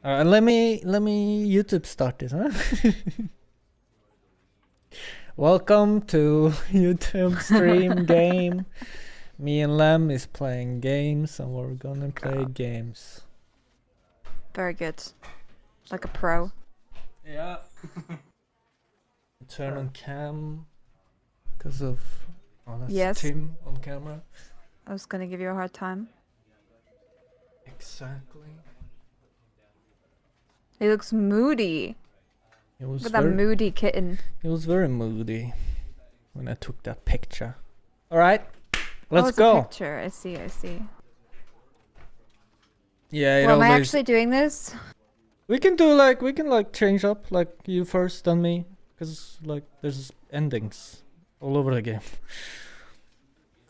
Let me YouTube start this, huh? Welcome to YouTube stream game. Me and Lem is playing games, and we're gonna play games. Very good. Like a pro. Yeah. Turn on cam because of that's Yes. Tim on camera. I was gonna give you a hard time. Exactly. He looks moody. It was With that moody kitten. It was very moody when I took that picture. All right, let's it's go. A picture. I see. Yeah. Well, am I actually doing this? We can like change up, like you first, then me, because like there's endings all over the game.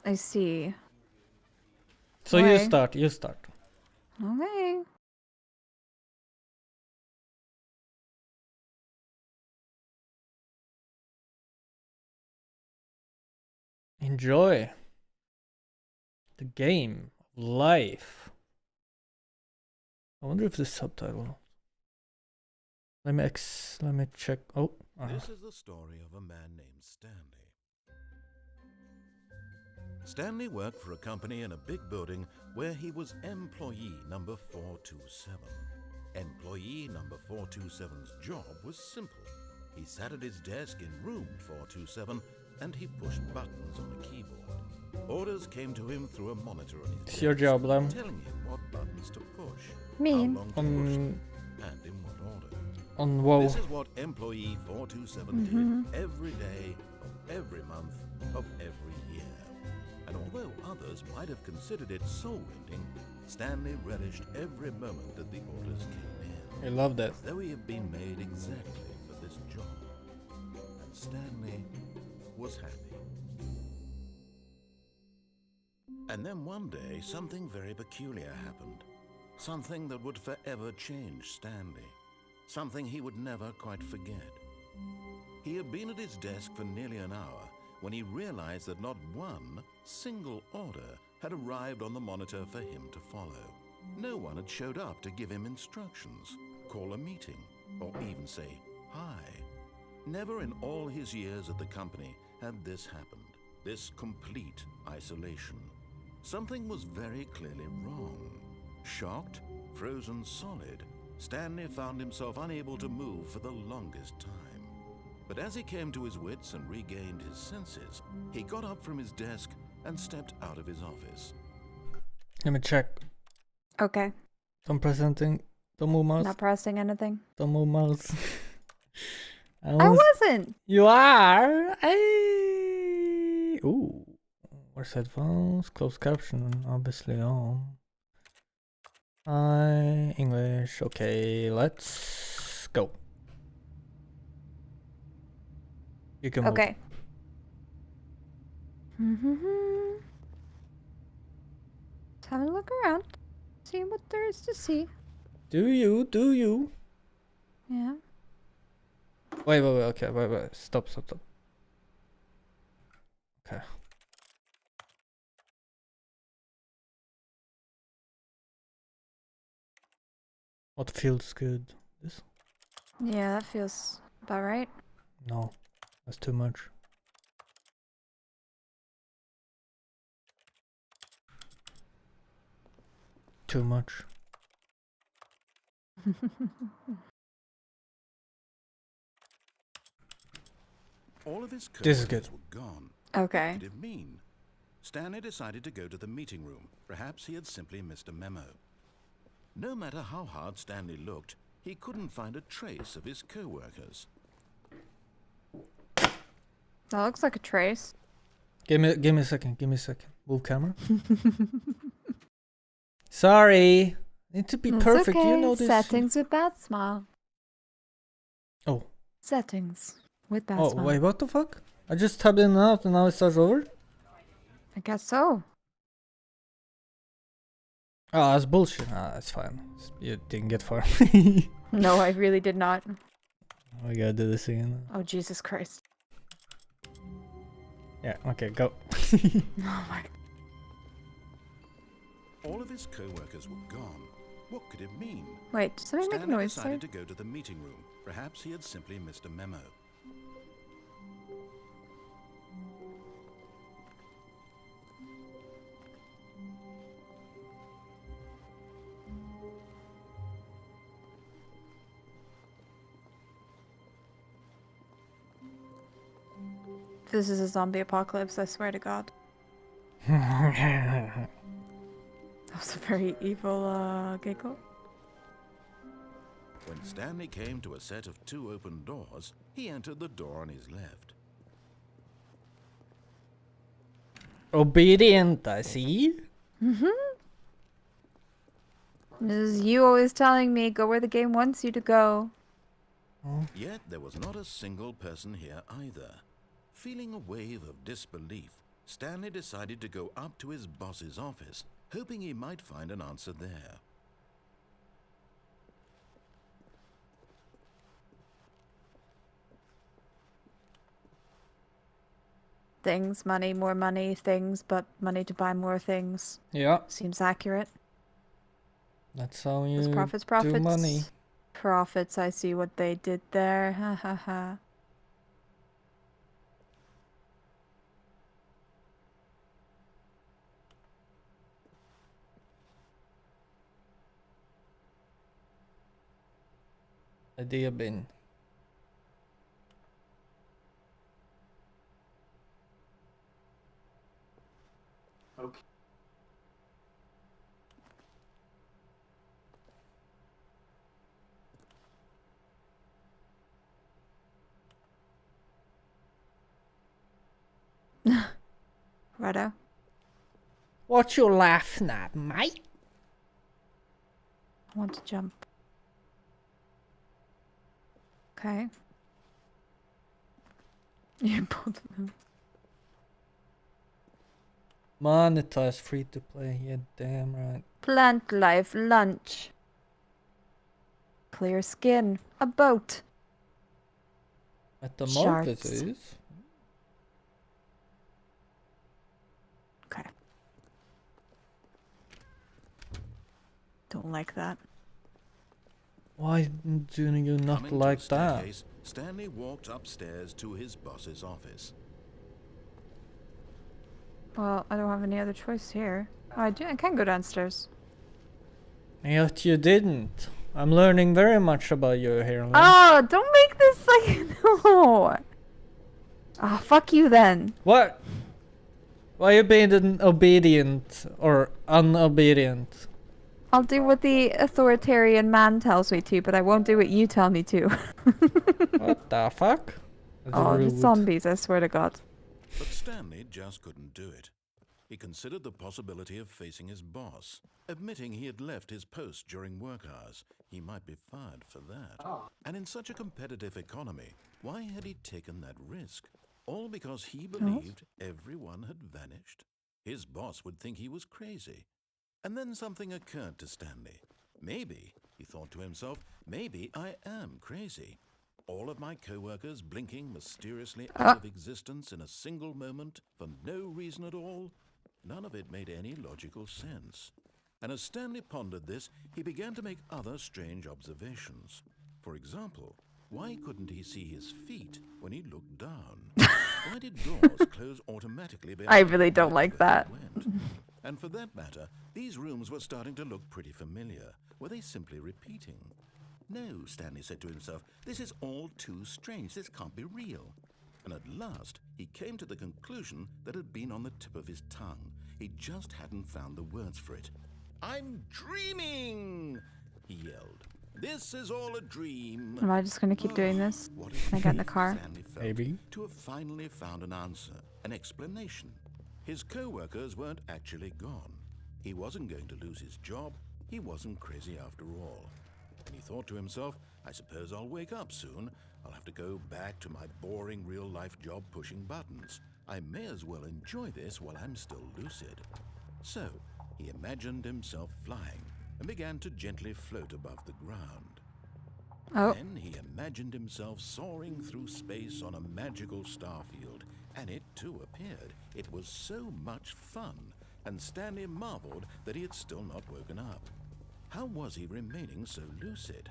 I see. So Why? you start. Okay. Enjoy the game of life. I wonder if the subtitle. Let me check. Oh. This is the story of a man named Stanley. Stanley worked for a company in a big building where he was employee number 427. Employee number 427's job was simple. He sat at his desk in room 427 and he pushed buttons on a keyboard. Orders came to him through a monitor on his It's your job, Lem. telling him what buttons to push, Me. how long to push them, and in what order. On WoW. This is what employee 427 did every day of every month of every year. And although others might have considered it soul-rending, Stanley relished every moment that the orders came in. I love that. As though he had been made exactly for this job. And Stanley was happy. And then one day, something very peculiar happened. Something that would forever change Stanley. Something he would never quite forget. He had been at his desk for nearly an hour when he realized that not one single order had arrived on the monitor for him to follow. No one had showed up to give him instructions, call a meeting, or even say hi. Never in all his years at the company had this happened, this complete isolation. Something was very clearly wrong. Shocked, frozen solid, Stanley found himself unable to move for the longest time. But as he came to his wits and regained his senses, he got up from his desk and stepped out of his office. Let me check. Okay. Don't press anything. Don't move mouse. Not pressing anything. Don't move mouse. I wasn't. You are. Hey. Ooh. Where's headphones? Closed caption, obviously on. Hi, English. Okay, let's go. You can Okay. Just having a look around. See what there is to see. Do you? Yeah. Wait, okay, wait. Stop. Okay. What feels good? This? Yeah, that feels about right. No, that's too much. Too much. All of his This is good. coworkers were gone. Okay. What did it mean? Stanley decided to go to the meeting room. Perhaps he had simply missed a memo. No matter how hard Stanley looked, he couldn't find a trace of his co-workers. That looks like a trace. Give me a second. Move camera. Sorry. Need to be It's perfect. Okay. You know this. Settings with bat smile. Oh. Settings with bat Oh, smile. wait, what the fuck? I just tabbed in and out and now it starts over? I guess so. Oh, that's bullshit. Ah, that's fine. You didn't get far. No, I really did not. We gotta do this again. Oh, Jesus Christ. Yeah, okay, go. Oh my. All of his co-workers were gone. What could it mean? Wait, did somebody make a Stanley noise? Sorry. decided to go to the meeting room. Perhaps he had simply missed a memo. This is a zombie apocalypse, I swear to God. Oh, That was a very evil giggle. When Stanley came to a set of 2 open doors, he entered the door on his left. Obedient, I see. This is you always telling me, go where the game wants you to go. Yet there was not a single person here either. Feeling a wave of disbelief, Stanley decided to go up to his boss's office, hoping he might find an answer there. Things, money, more money, things, but money to buy more things. Yeah, Seems accurate. that's how you It's profits, do profits. money. Profits, I see what they did there. Ha ha ha. Idea bin. Okay. Righto. What you laughing at, mate? I want to jump. Okay. Yeah, both of them. Monetize free to play. Yeah, damn right. Plant life, lunch. Clear skin, a boat. Metamorphosis. Okay. Don't like that. Why do you not Coming to like the that? staircase, Stanley walked upstairs to his boss's office. Well, I don't have any other choice here. Oh, I can go downstairs. Yet you didn't. I'm learning very much about you here. Lynn. Oh, don't make this like no. Ah, fuck you then. What? Why you being obedient or unobedient? I'll do what the authoritarian man tells me to, but I won't do what you tell me to. What the fuck? That's Oh, the rude. zombies, I swear to God. But Stanley just couldn't do it. He considered the possibility of facing his boss, admitting he had left his post during work hours. He might be fired for that. And in such a competitive economy, why had he taken that risk? All because he believed everyone had vanished? His boss would think he was crazy. And then something occurred to Stanley. Maybe, he thought to himself, maybe I am crazy. All of my co-workers blinking mysteriously out of existence in a single moment for no reason at all. None of it made any logical sense. And as Stanley pondered this, he began to make other strange observations. For example, why couldn't he see his feet when he looked down? Why did doors close automatically behind I really him don't like wherever he that. went? And for that matter, these rooms were starting to look pretty familiar. Were they simply repeating? No, Stanley said to himself, this is all too strange. This can't be real. And at last, he came to the conclusion that had been on the tip of his tongue. He just hadn't found the words for it. I'm dreaming, he yelled. This is all a dream. Am I just gonna keep doing this? What Can I get in the car? Stanley felt Maybe. to have finally found an answer, an explanation. His co-workers weren't actually gone. He wasn't going to lose his job. He wasn't crazy after all. And he thought to himself, I suppose I'll wake up soon. I'll have to go back to my boring real-life job pushing buttons. I may as well enjoy this while I'm still lucid. So, he imagined himself flying and began to gently float above the ground. Oh, Then he imagined himself soaring through space on a magical starfield, and it too appeared. It was so much fun, and Stanley marveled that he had still not woken up. How was he remaining so lucid?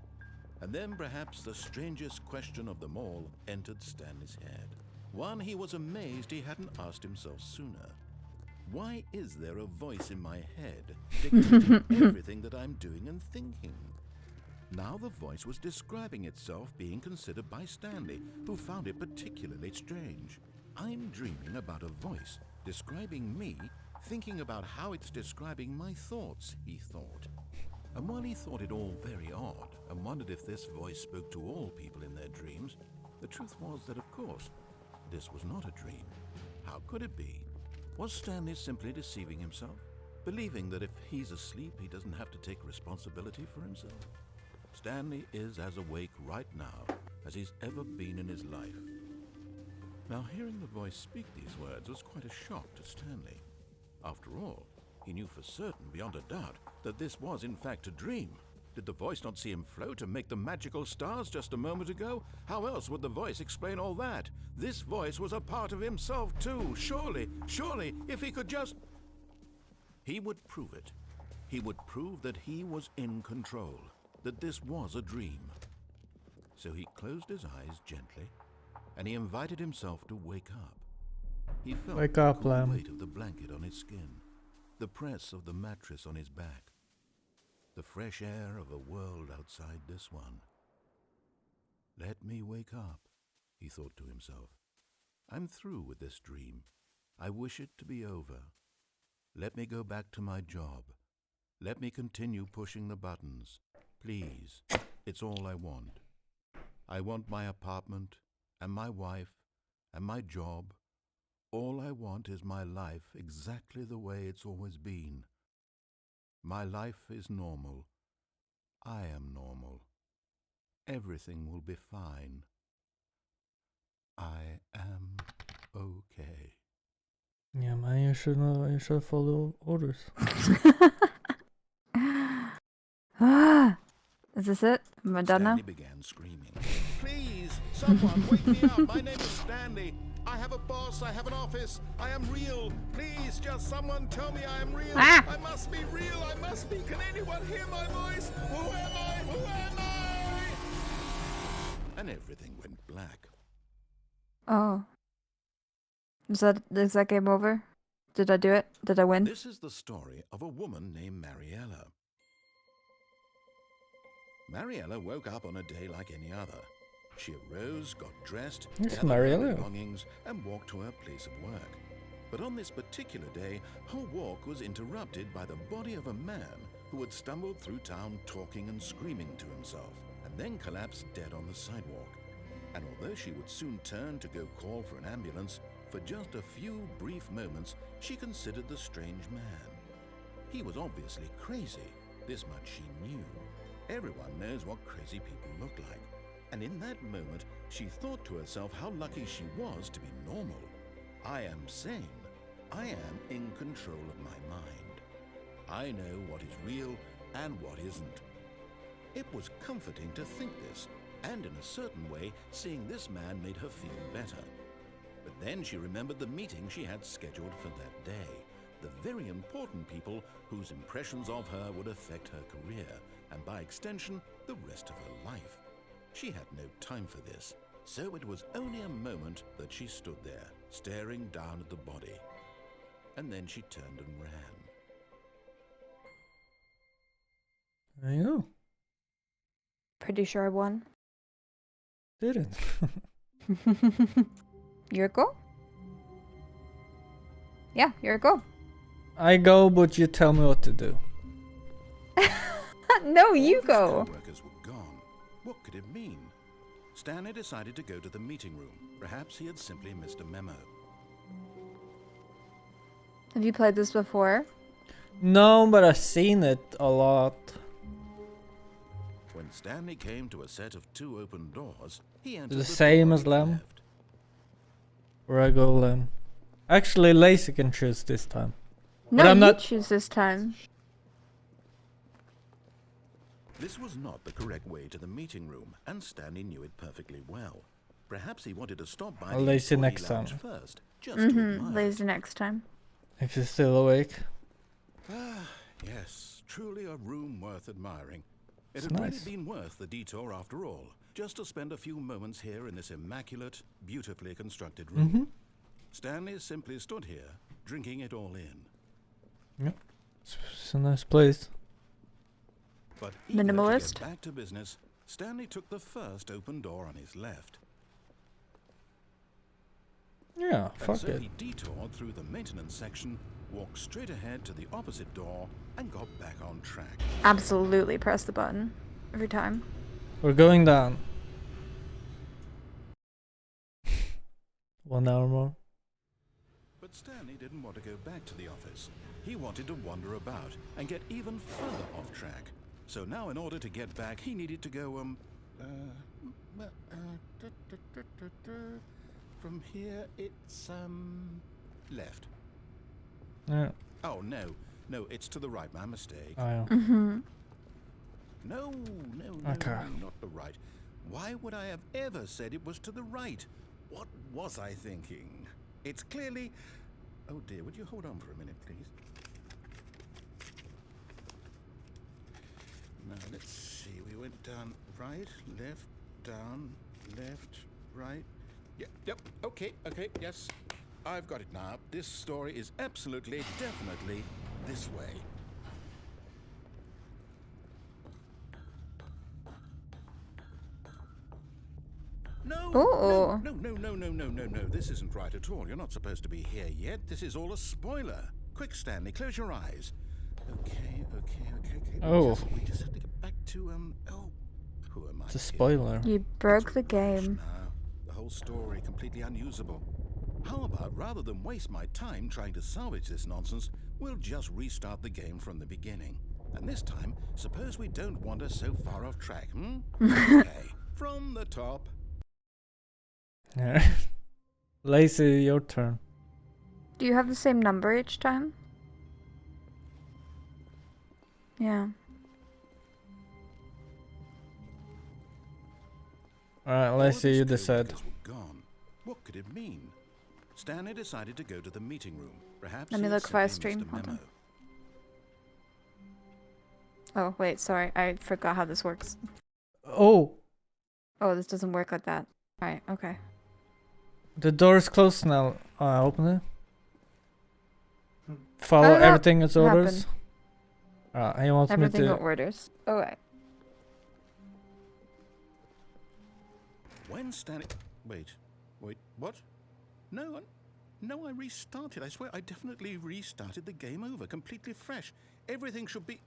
And then perhaps the strangest question of them all entered Stanley's head. One he was amazed he hadn't asked himself sooner. Why is there a voice in my head dictating everything that I'm doing and thinking? Now the voice was describing itself being considered by Stanley, who found it particularly strange. I'm dreaming about a voice describing me, thinking about how it's describing my thoughts, he thought. And while he thought it all very odd and wondered if this voice spoke to all people in their dreams, the truth was that, of course, this was not a dream. How could it be? Was Stanley simply deceiving himself, believing that if he's asleep, he doesn't have to take responsibility for himself? Stanley is as awake right now as he's ever been in his life. Now, hearing the voice speak these words was quite a shock to Stanley. After all, he knew for certain, beyond a doubt, that this was in fact a dream. Did the voice not see him float and make the magical stars just a moment ago? How else would the voice explain all that? This voice was a part of himself too. Surely, if he could just... He would prove it. He would prove that he was in control, that this was a dream. So he closed his eyes gently, and he invited himself to wake up. He felt Wake up, the cool Lem. weight of the blanket on his skin, the press of the mattress on his back, the fresh air of a world outside this one. Let me wake up, he thought to himself. I'm through with this dream. I wish it to be over. Let me go back to my job. Let me continue pushing the buttons. Please, it's all I want. I want my apartment and my wife and my job. All I want is my life exactly the way it's always been. My life is normal. I am normal. Everything will be fine. I am okay. Yeah, man, you should know. You should follow orders. Ah, is this it? Am I done now? Stanley began screaming. Please, someone wake me up. My name is Stanley. I have a boss. I have an office. I am real. Please, just someone tell me I am real. Ah! I must be real. I must be. Can anyone hear my voice? Who am I? Who am I? And everything went black. Oh. Is that game over? Did I do it? Did I win? This is the story of a woman named Mariella. Mariella woke up on a day like any other. She arose, got dressed, Yes, gathered her Mariella. belongings, and walked to her place of work. But on this particular day, her walk was interrupted by the body of a man who had stumbled through town talking and screaming to himself, and then collapsed dead on the sidewalk. And although she would soon turn to go call for an ambulance, for just a few brief moments she considered the strange man. He was obviously crazy, this much she knew. Everyone knows what crazy people look like. And in that moment, she thought to herself how lucky she was to be normal. I am sane. I am in control of my mind. I know what is real and what isn't. It was comforting to think this, and in a certain way, seeing this man made her feel better. But then she remembered the meeting she had scheduled for that day, the very important people whose impressions of her would affect her career, and by extension, the rest of her life. She had no time for this, so it was only a moment that she stood there, staring down at the body. And then she turned and ran. There you go. Pretty sure I won. Didn't. You're a go? Yeah, you're a go. I go, but you tell me what to do. No, you All the go. co-workers were gone. What could it mean? Stanley decided to go to the meeting room. Perhaps he had simply missed a memo. Have you played this before? No, but I've seen it a lot. When Stanley came to a set of 2 open doors, he entered The the same door as on his Lem? left. Where I go, Lem. Actually, Lazy can choose this time. No, I'm you not- choose this time. This was not the correct way to the meeting room, and Stanley knew it perfectly well. Perhaps he wanted to stop by I'll the lazy employee next lounge time. first, just to admire. Lazy next time. If you're still awake. Yes, truly a room worth admiring. It It's had nice. really been worth the detour after all, just to spend a few moments here in this immaculate, beautifully constructed room. Mm-hmm. Stanley simply stood here, drinking it all in. Yeah. It's a nice place. But eager to Minimalist. get back to business, Stanley took the first open door on his left. Yeah, And fuck so it. he detoured through the maintenance section, walked straight ahead to the opposite door, and got back on track. Absolutely press the button every time. We're going down. 1 hour more. But Stanley didn't want to go back to the office. He wanted to wander about and get even further off track. So now in order to get back, he needed to go, from here it's, left. Yeah. Oh, no, it's to the right, my mistake. I know. Mm-hmm. No, Okay. not the right. Why would I have ever said it was to the right? What was I thinking? It's clearly... Oh dear, would you hold on for a minute, please? Now, let's see. We went down right, left, down, left, right. Yep, okay, yes. I've got it now. This story is absolutely, definitely this way. No, Ooh. no. This isn't right at all. You're not supposed to be here yet. This is all a spoiler. Quick, Stanley, close your eyes. Okay. Oh. We just have to get back to, who am I? It's a kidding? spoiler. You broke It's the a rush game. now. The whole story completely unusable. How about, rather than waste my time trying to salvage this nonsense, we'll just restart the game from the beginning. And this time, suppose we don't wander so far off track, Okay, from the top. Yeah. Lazy, your turn. Do you have the same number each time? Yeah. Alright, All of Lazy, his you decide. co-workers were gone. What could it mean? Stanley decided to go to the meeting room. Perhaps Let me he had look for a simply missed stream. Hold memo. Oh, wait, sorry. I forgot how this works. Oh! Oh, this doesn't work like that. Alright, okay. The door is closed now. I open it. Hmm. Follow How did that everything as orders. He wants Everything me got to... orders. Alright. When Stanley... Wait, what? No, I restarted. I swear I definitely restarted the game over, completely fresh. Everything should be...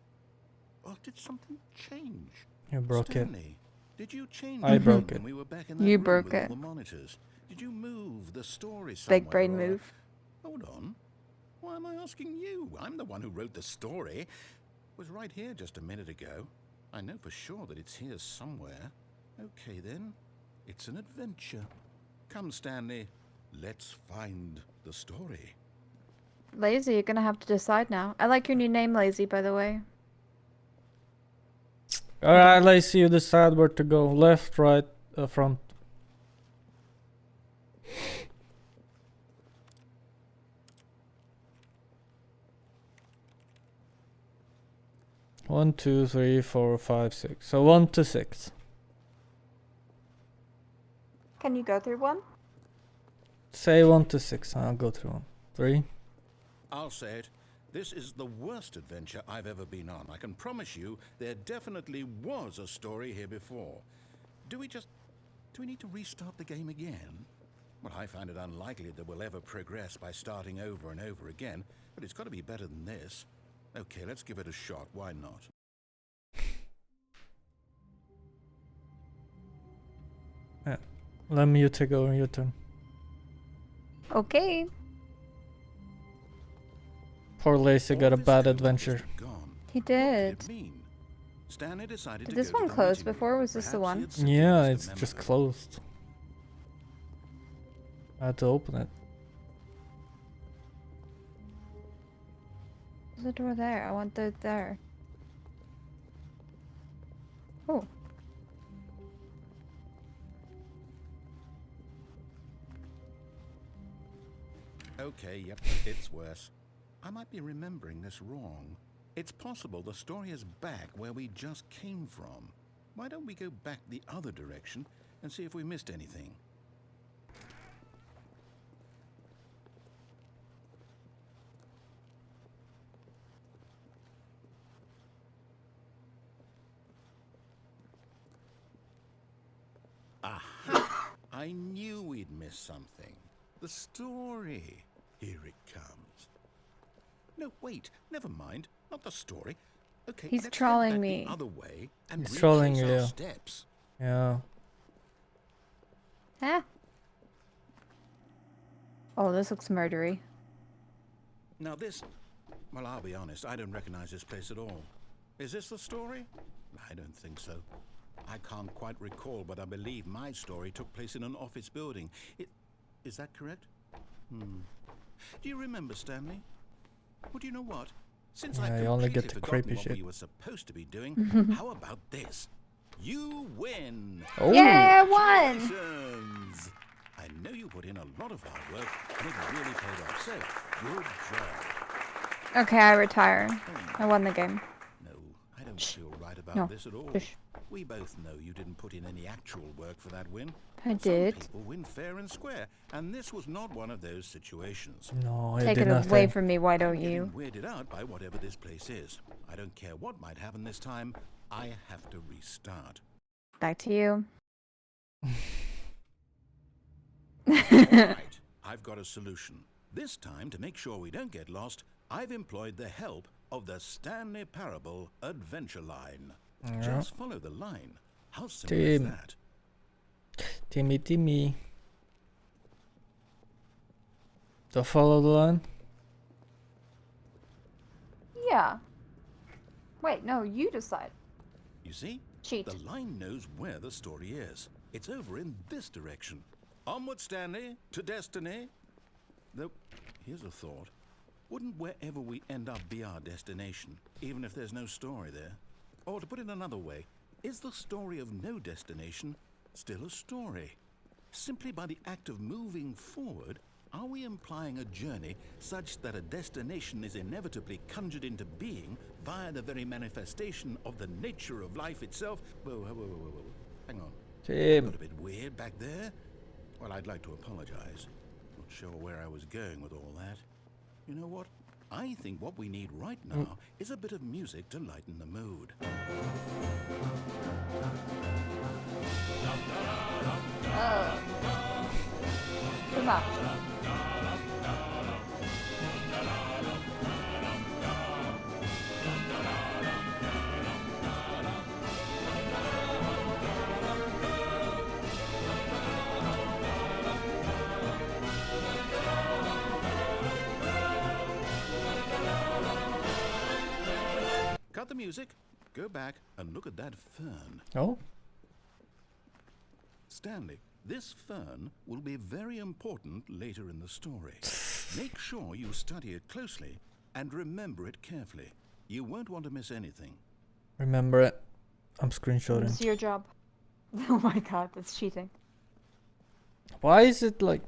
Oh, did something change? You broke it. Stanley, did you change I broke anything it. when we were back in that You room broke with all it. the monitors? Did you move the story somewhere? Big brain or- move. Hold on. Why am I asking you? I'm the one who wrote the story. It was right here just a minute ago. I know for sure that it's here somewhere. Okay, then. It's an adventure. Come, Stanley. Let's find the story. Lazy, you're gonna have to decide now. I like your new name, Lazy, by the way. Alright, Lazy, you decide where to go. Left, right, front. One, two, three, four, five, six. So 1 to 6. Can you go through one? Say 1 to 6. I'll go through 1. 3. I'll say it. This is the worst adventure I've ever been on. I can promise you there definitely was a story here before. Do we need to restart the game again? Well, I find it unlikely that we'll ever progress by starting over and over again, but it's got to be better than this. Okay, let's give it a shot. Why not? Let me you take over your turn. Okay. Poor Lazy got a bad adventure. He What did. did it mean? Stanley decided Did to this go to one the close meeting room. before, or was this the Perhaps he one? had simply Yeah, missed it's a just memo. closed. I had to open it. There's a door there. I want the there. Oh. Okay, yep, it's worse. I might be remembering this wrong. It's possible the story is back where we just came from. Why don't we go back the other direction and see if we missed anything? Aha! I knew we'd miss something. The story. Here it comes. No, wait. Never mind. Not the story. Okay, He's let's trolling head back me. the other way and He's trolling retrace our you. steps. Yeah. Huh? Oh, this looks murdery. Now this, well, I'll be honest, I don't recognize this place at all. Is this the story? I don't think so. I can't quite recall, but I believe my story took place in an office building. Is that correct? Do you remember, Stanley? Well, do you know what? Since Yeah, I've you only completely get the forgotten creepy what shit. we were supposed to be doing, how about this? You win! Oh. Yeah, I won! Congratulations! I know you put in a lot of hard work, and it really paid off, so good job. Okay, I retire. I won the game. No, I don't feel right about No. this at all. Shush. We both know you didn't put in any actual work for that win. I did. Some people win fair and square, and this was not one of those situations. No, I Take did it nothing. away from me, why don't Getting you? weirded out by whatever this place is. I don't care what might happen this time. I have to restart. Back to you. Right, I've got a solution. This time, to make sure we don't get lost, I've employed the help of the Stanley Parable Adventure Line. Yeah. Just follow the line. How simple Team. is that? Timmy. To follow the line? Yeah. Wait, no, you decide. You see? Cheat. The line knows where the story is. It's over in this direction. Onward, Stanley, to destiny. Though, here's a thought. Wouldn't wherever we end up be our destination, even if there's no story there? Or to put it another way, is the story of no destination still a story? Simply by the act of moving forward, are we implying a journey such that a destination is inevitably conjured into being via the very manifestation of the nature of life itself? Whoa. Hang on. Tim. Got a bit weird back there? Well, I'd like to apologize. Not sure where I was going with all that. You know what? I think what we need right now is a bit of music to lighten the mood. Too much. Cut the music, go back and look at that fern. Oh? Stanley, this fern will be very important later in the story. Make sure you study it closely and remember it carefully. You won't want to miss anything. Remember it. I'm screenshotting. It's your job. Oh my god, that's cheating. Why is it like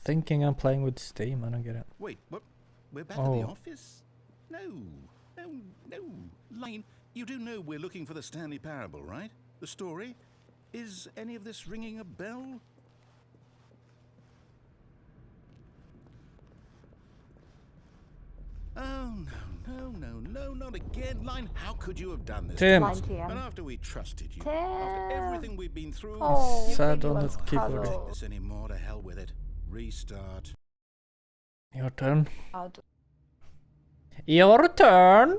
thinking I'm playing with Steam? I don't get it. Wait, what? We're back at the office? No. Line, you do know we're looking for the Stanley Parable, right? The story? Is any of this ringing a bell? Oh, no, not again. Line, how could you have done this? Tim. Line And TM. after we trusted you, Tim. after everything we've been through, Oh, you Sad think on the let's keyboard. not take this anymore. To hell with it. Restart. Your turn. I'll do- Your turn.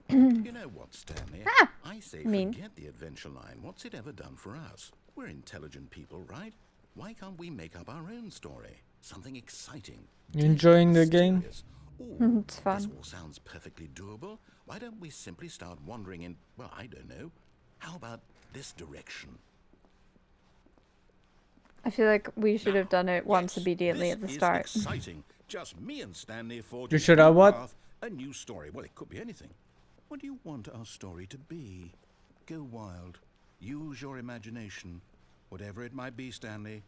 You know what, Stanley? I say mean. forget the adventure line. What's it ever done for us? We're intelligent people, right? Why can't we make up our own story? Something exciting. You enjoying the game? mysterious. Ooh, It's fun. this all sounds perfectly doable. Why don't we simply start wandering in, well, I don't know. How about this direction? I feel like we should have done it once Yes, immediately this at the is start. exciting. Just me and Stanley forging You should a have new what? path, a new story. Well, it could be anything. What do you want our story to be? Go wild. Use your imagination. Whatever it might be, Stanley,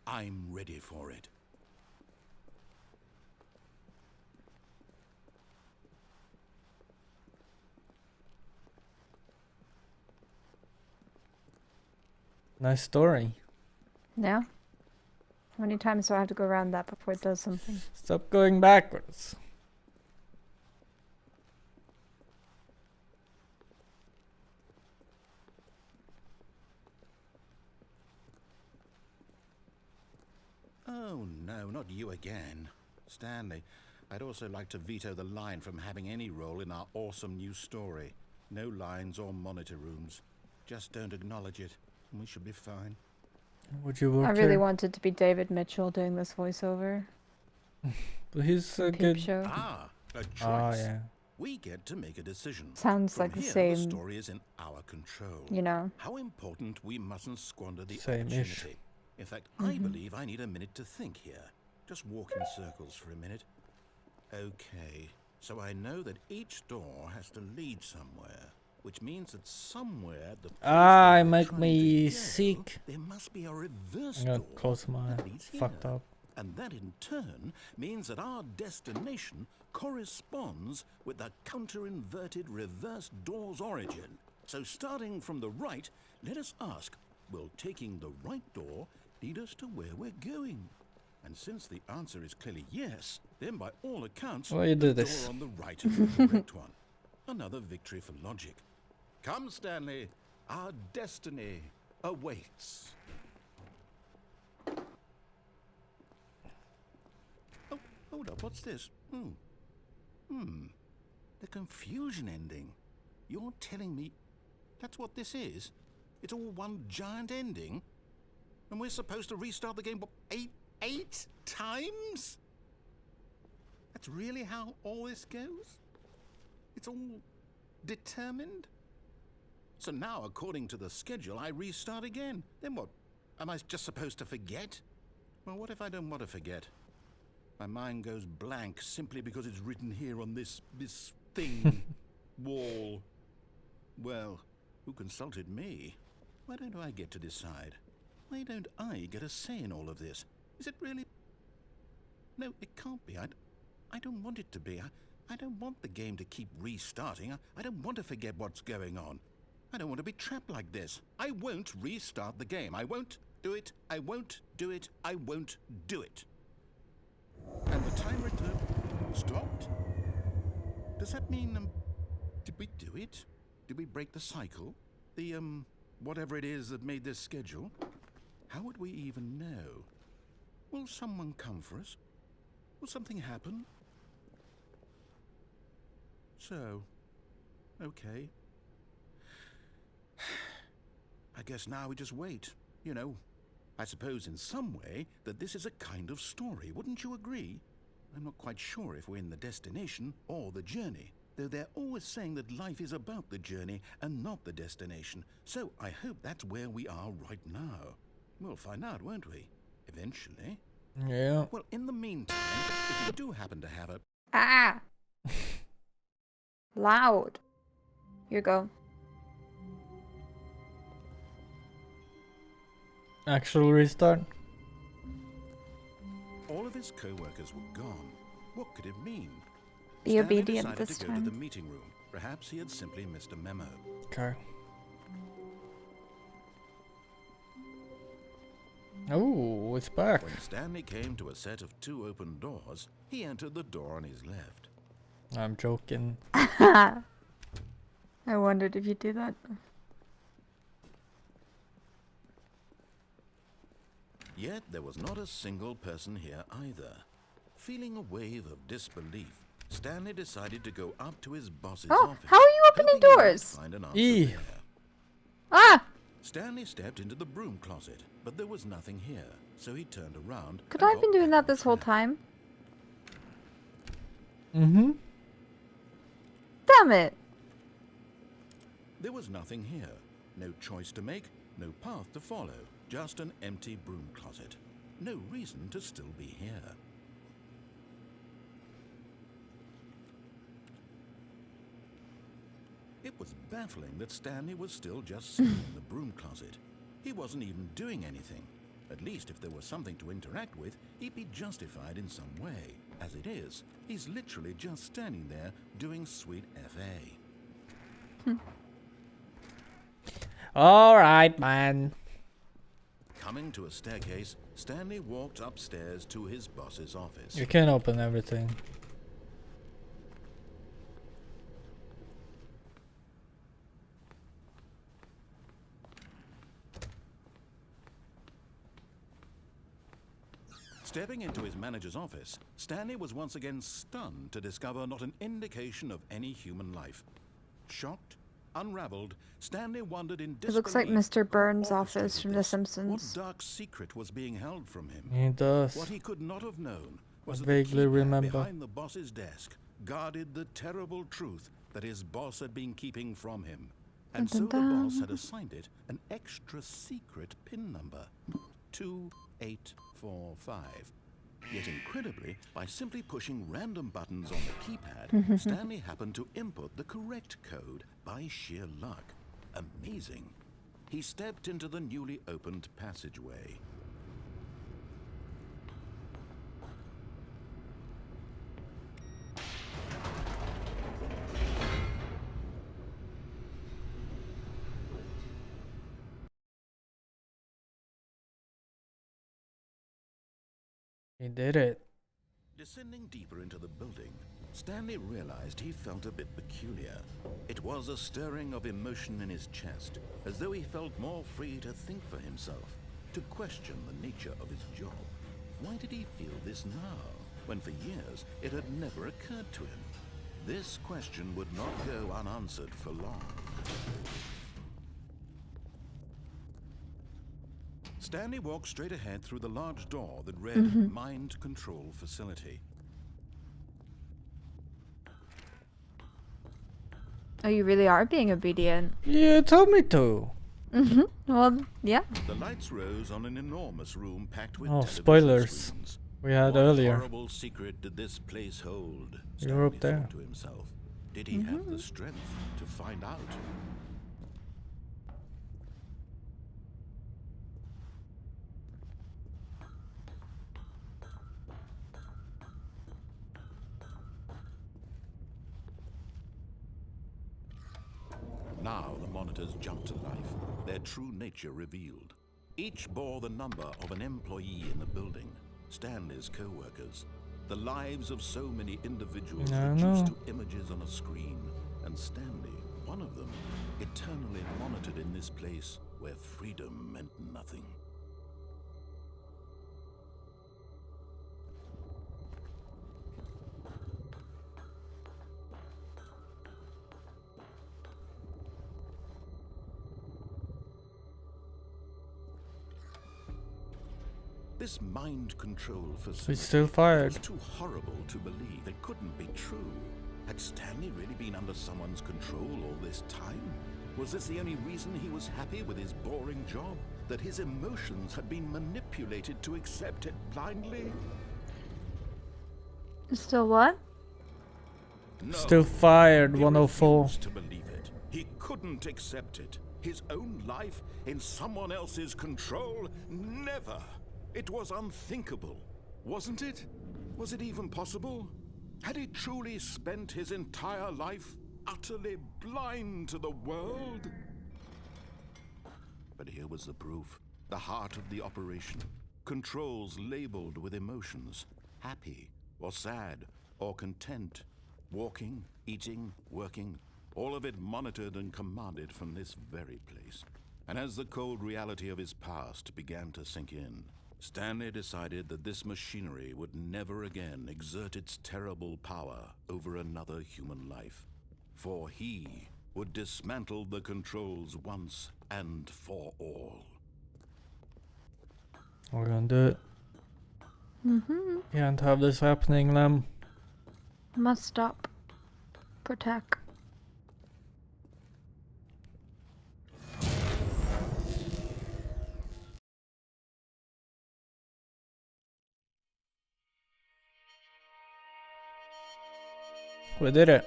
I'm ready for it. Nice story. Yeah. How many times do I have to go around that before it does something? Stop going backwards. Oh no, not you again. Stanley, I'd also like to veto the line from having any role in our awesome new story. No lines or monitor rooms. Just don't acknowledge it, and we should be fine. Would you work I really here? wanted to be David Mitchell doing this voiceover. But he's a Peep good. Show. Ah, a choice. Oh yeah. We get to make a decision. Sounds From like the here, same, The story is in our control. you know. How important we mustn't squander the Same-ish. opportunity. In fact, I believe I need a minute to think here. Just walk in circles for a minute. Okay, so I know that each door has to lead somewhere, which means that somewhere the place that we're make trying me to go, sick. there must be a reverse I'm gonna door close my that leads fucked here. up. And that in turn means that our destination corresponds with the counter-inverted reverse door's origin. So starting from the right, let us ask, will taking the right door lead us to where we're going? And since the answer is clearly yes, then by all accounts, Well, you do the this. door on the right is the correct one. Another victory for logic. Come, Stanley, our destiny awaits. Oh, hold up, what's this? The confusion ending. You're telling me that's what this is? It's all one giant ending? And we're supposed to restart the game, what, eight times? That's really how all this goes? It's all determined? So now, according to the schedule, I restart again. Then what? Am I just supposed to forget? Well, what if I don't want to forget? My mind goes blank simply because it's written here on this thing, wall. Well, who consulted me? Why don't I get to decide? Why don't I get a say in all of this? Is it really? No, it can't be. I don't want it to be. I don't want the game to keep restarting. I don't want to forget what's going on. I don't want to be trapped like this. I won't restart the game. I won't do it. I won't do it. I won't do it. And the timer stopped? Does that mean, did we do it? Did we break the cycle? The, whatever it is that made this schedule? How would we even know? Will someone come for us? Will something happen? So, okay. I guess now we just wait, you know. I suppose in some way that this is a kind of story, wouldn't you agree? I'm not quite sure if we're in the destination or the journey, though they're always saying that life is about the journey and not the destination. So I hope that's where we are right now. We'll find out, won't we? Eventually. Yeah. Well, in the meantime, if you do happen to have a... Ah! Loud. Here you go. Actual restart. All of his co-workers were gone. What could it mean? Be Stanley obedient decided this to go to the time. meeting room. Perhaps he had simply missed a memo. Okay. Oh, it's back. When Stanley came to a set of 2 open doors, he entered the door on his left. I'm joking. I wondered if you'd do that. Yet there was not a single person here either. Feeling a wave of disbelief, Stanley decided to go up to his boss's Oh, office. how are you opening hoping he might doors? find an answer Eee. there. Ah! Stanley stepped into the broom closet, but there was nothing here, so he turned around. Could and I have been got doing back that on this whole track. time? Mm-hmm. Damn it! There was nothing here. No choice to make, no path to follow. Just an empty broom closet. No reason to still be here. It was baffling that Stanley was still just sitting in the broom closet. He wasn't even doing anything. At least if there was something to interact with, he'd be justified in some way. As it is, he's literally just standing there doing sweet FA. All right, man. Coming to a staircase, Stanley walked upstairs to his boss's office. You can't open everything. Stepping into his manager's office, Stanley was once again stunned to discover not an indication of any human life. Shocked, unraveled, Stanley wondered in disbelief. It looks like Mr. Burns' what office from The orchestrated Simpsons. What dark secret was being held from him? He does. What he could not have known was I that the vaguely keypad remember. behind the boss's desk guarded the terrible truth that his boss had been keeping from him. And so the boss had assigned it an extra secret PIN number, 2845. Yet incredibly, by simply pushing random buttons on the keypad, Stanley happened to input the correct code by sheer luck. Amazing. He stepped into the newly opened passageway. He did it. Descending deeper into the building, Stanley realized he felt a bit peculiar. It was a stirring of emotion in his chest, as though he felt more free to think for himself, to question the nature of his job. Why did he feel this now, when for years it had never occurred to him? This question would not go unanswered for long. Stanley walked straight ahead through the large door that read Mind Control Facility. Oh, you really are being obedient. You told me to. Well, yeah. The lights rose on an enormous room packed with Oh, television spoilers. screens. We had What earlier. horrible secret did this place hold? You were up Stanley there. thought to himself. Did he have the strength to find out? Now the monitors jumped to life, their true nature revealed. Each bore the number of an employee in the building, Stanley's co-workers. The lives of so many individuals I reduced know. to images on a screen, and Stanley, one of them, eternally monitored in this place where freedom meant nothing. This mind control facility He's still fired. was too horrible to believe. It couldn't be true. Had Stanley really been under someone's control all this time? Was this the only reason he was happy with his boring job? That his emotions had been manipulated to accept it blindly? Still what? No. Still fired, He 104. refused to believe it. He couldn't accept it. His own life in someone else's control? Never. It was unthinkable, wasn't it? Was it even possible? Had he truly spent his entire life utterly blind to the world? But here was the proof. The heart of the operation. Controls labeled with emotions. Happy, or sad, or content. Walking, eating, working. All of it monitored and commanded from this very place. And as the cold reality of his past began to sink in, Stanley decided that this machinery would never again exert its terrible power over another human life. For he would dismantle the controls once and for all. We're gonna do it. Can't have this happening, Lem. Must stop. Protect. We did it.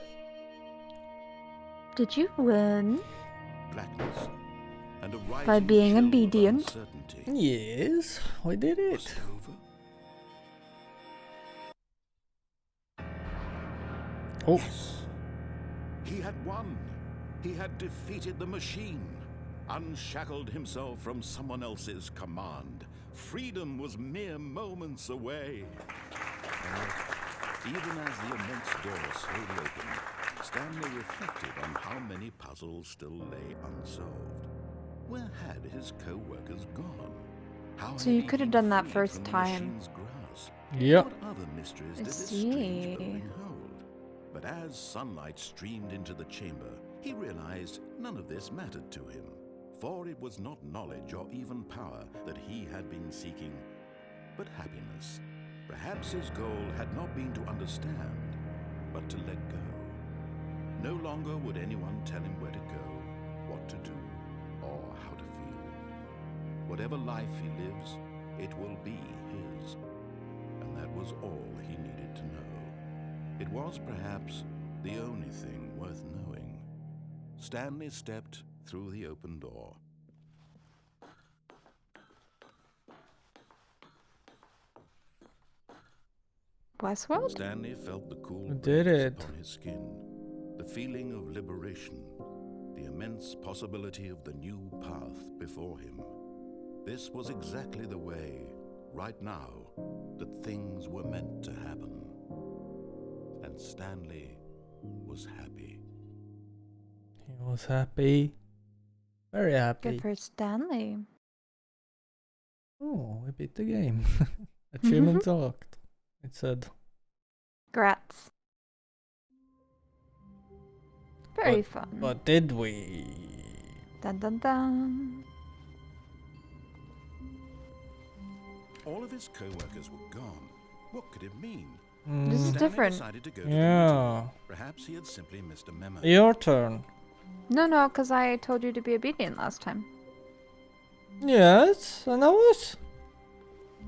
Did you win? Blackness and a By rising being chill of obedient? uncertainty. Yes, we did Was it. it over? Oh, Yes. He had won. He had defeated the machine. unshackled himself from someone else's command. Freedom was mere moments away. And even as the immense door slowly opened, Stanley reflected on how many puzzles still lay unsolved. Where had his co-workers gone? How So had you he could have been done that freed first from the time. machine's grasp? Yep. What other mysteries I did this strange see. building hold? But as sunlight streamed into the chamber, he realized none of this mattered to him. For it was not knowledge or even power that he had been seeking, but happiness. Perhaps his goal had not been to understand, but to let go. No longer would anyone tell him where to go, what to do, or how to feel. Whatever life he lives, it will be his. And that was all he needed to know. It was perhaps the only thing worth knowing. Stanley stepped through the open door. Westworld? Stanley felt the cool Did breeze it. upon his skin, the feeling of liberation, the immense possibility of the new path before him. This was exactly the way, right now, that things were meant to happen. And Stanley was happy. He was happy. Very happy. Good for Stanley. Oh, we beat the game. Achievement unlocked. It said. Grats. Very fun. But did we? Dun dun dun. All of his co-workers were gone. What could it mean? This is Mm, Stanley different. decided to go to the yeah. meeting. Perhaps he had simply missed a memo. Your turn. No, because I told you to be obedient last time. Yes, and I was.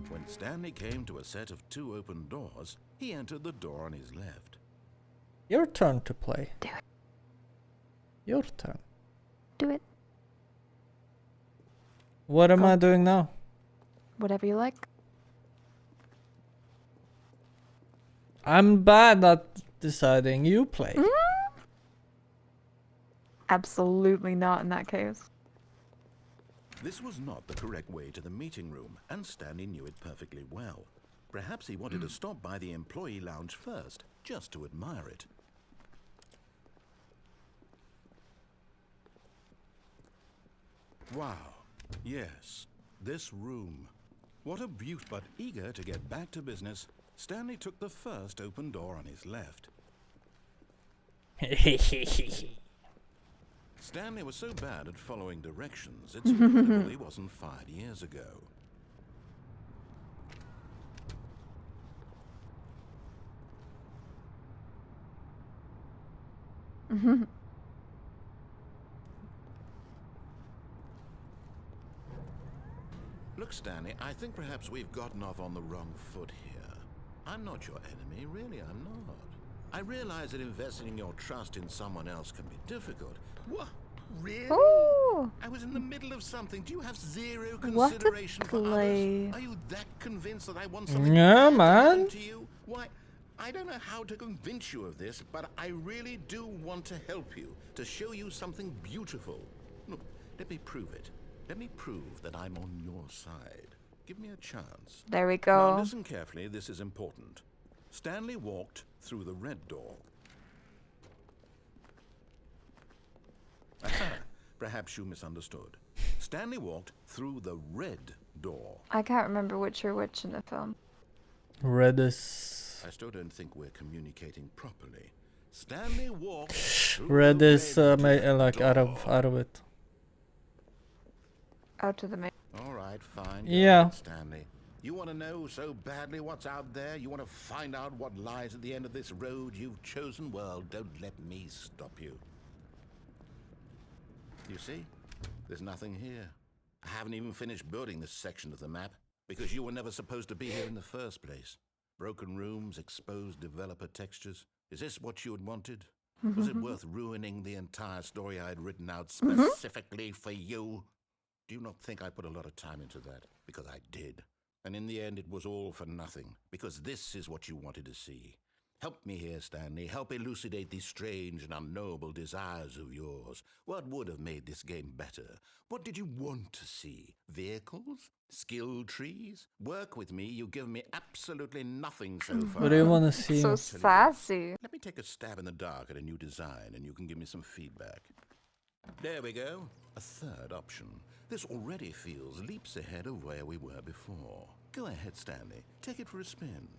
When Stanley came to a set of 2 open doors, he entered the door on his left. Your turn to play. Do it. Your turn. Do it. What am Go. I doing now? Whatever you like. I'm bad at deciding. You play. Absolutely not in that case. This was not the correct way to the meeting room, and Stanley knew it perfectly well. Perhaps he wanted to stop by the employee lounge first, just to admire it. Wow. Yes, this room. What a beaut, but eager to get back to business, Stanley took the first open door on his left. Stanley was so bad at following directions, it's incredible he wasn't fired years ago. Look, Stanley, I think perhaps we've gotten off on the wrong foot here. I'm not your enemy, really, I'm not. I realize that investing your trust in someone else can be difficult. What? Really? Ooh. I was in the middle of something. Do you have zero What a consideration for play. others? Are you that convinced that I want something Yeah, bad to man. happen to you? Why, I don't know how to convince you of this, but I really do want to help you, to show you something beautiful. Look, let me prove it. Let me prove that I'm on your side. Give me a chance. There we Now go. listen carefully, this is important. Stanley walked through the red door. Aha, perhaps you misunderstood. Stanley walked through the red door. I can't remember which or which in the film. Red is. I still don't think we're communicating properly. Stanley walked through Red the is red like out door. of it. Out to the main. All right, fine. Go Yeah. ahead, Stanley. You want to know so badly what's out there? You want to find out what lies at the end of this road you've chosen? Well, don't let me stop you. You see? There's nothing here. I haven't even finished building this section of the map because you were never supposed to be here in the first place. Broken rooms, exposed developer textures. Is this what you had wanted? Was it worth ruining the entire story I had written out specifically for you? Do you not think I put a lot of time into that? Because I did. And in the end, it was all for nothing. Because this is what you wanted to see. Help me here, Stanley. Help elucidate these strange and unknowable desires of yours. What would have made this game better? What did you want to see? Vehicles? Skill trees? Work with me. You've given me absolutely nothing so far. What do you want to see? So sassy. Let me take a stab in the dark at a new design and you can give me some feedback. There we go. A third option. This already feels leaps ahead of where we were before. Go ahead, Stanley. Take it for a spin.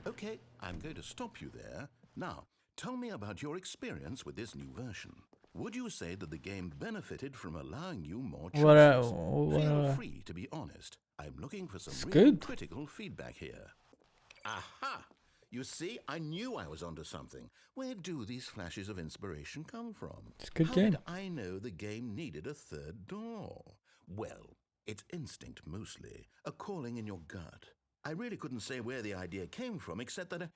Okay, I'm going to stop you there. Now, tell me about your experience with this new version. Would you say that the game benefited from allowing you more choices? Feel free to be honest. I'm looking for some real critical feedback here. Aha! You see, I knew I was onto something. Where do these flashes of inspiration come from? It's a good How game. did I know the game needed a third door? Well, it's instinct mostly, a calling in your gut. I really couldn't say where the idea came from, except that